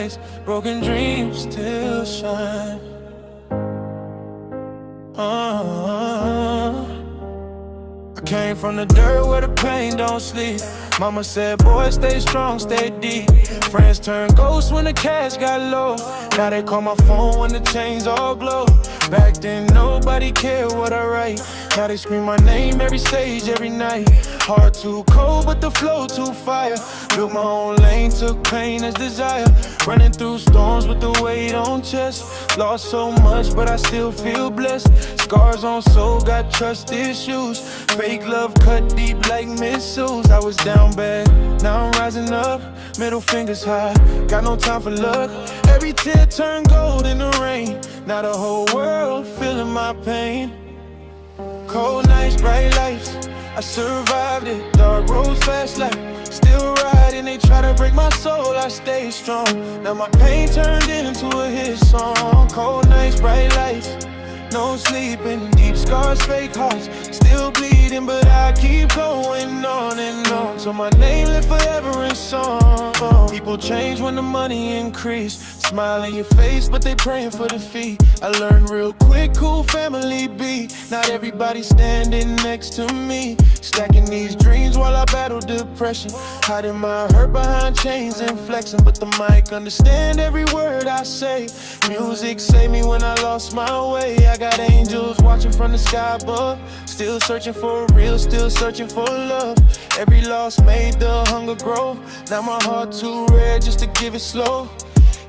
lights, broken dreams still shine. I came from the dirt where the pain don't sleep. Mama said, boy, stay strong, stay deep. Friends turn ghosts when the cash got low. Now they call my phone when the chains all glow. Back then, nobody cared what I write. Now they scream my name every stage, every night. Heart too cold, but the flow too fire. Built my own lane, took pain as desire. Running through storms with the weight on chest. Lost so much, but I still feel blessed. Scars on soul, got trust issues. Fake love cut deep like missiles. I was down bad, now I'm rising up. Middle fingers high, got no time for luck. Every tear turned gold in the rain. Now the whole world feeling my pain. Cold nights, bright lights, I survived it. Dark roads, fast life, still riding. They try to break my soul, I stay strong. Now my pain turned into a hit song. Cold nights, bright lights, no sleeping, deep scars, fake hearts, still bleeding, but I keep going on and on till my name live forever in song. People change when the money increase. Smile in your face, but they praying for defeat. I learned real quick who family be. Not everybody standing next to me. Stacking these dreams while I battle depression. Hiding my hurt behind chains and flexing, but the mic understand every word I say. Music saved me when I lost my way. I got angels watching from the sky above. Still searching for real, still searching for love. Every loss made the hunger grow. Now my heart too red just to give it slow.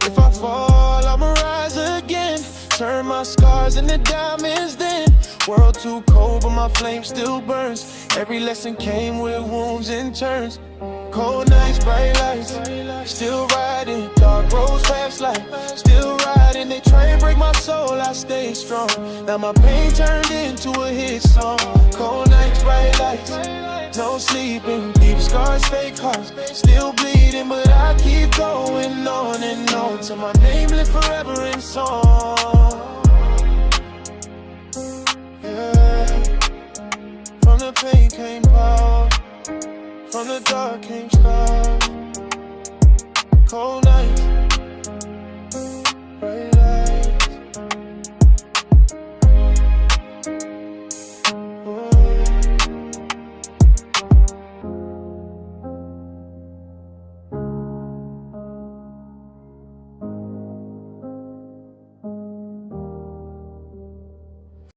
If I fall, I'ma rise again. Turn my scars into diamonds then. World too cold, but my flame still burns. Every lesson came with wounds and turns. Cold nights, bright lights, still riding. Dark roads, fast life, still riding. They try and break my soul, I stay strong. Now my pain turned into a hit song. Cold nights, bright lights, no sleeping, deep scars, fake hearts, still bleeding, but I keep going on and on till my name lives forever in song. Yeah. From the pain came power, from the dark came stars. Cold night.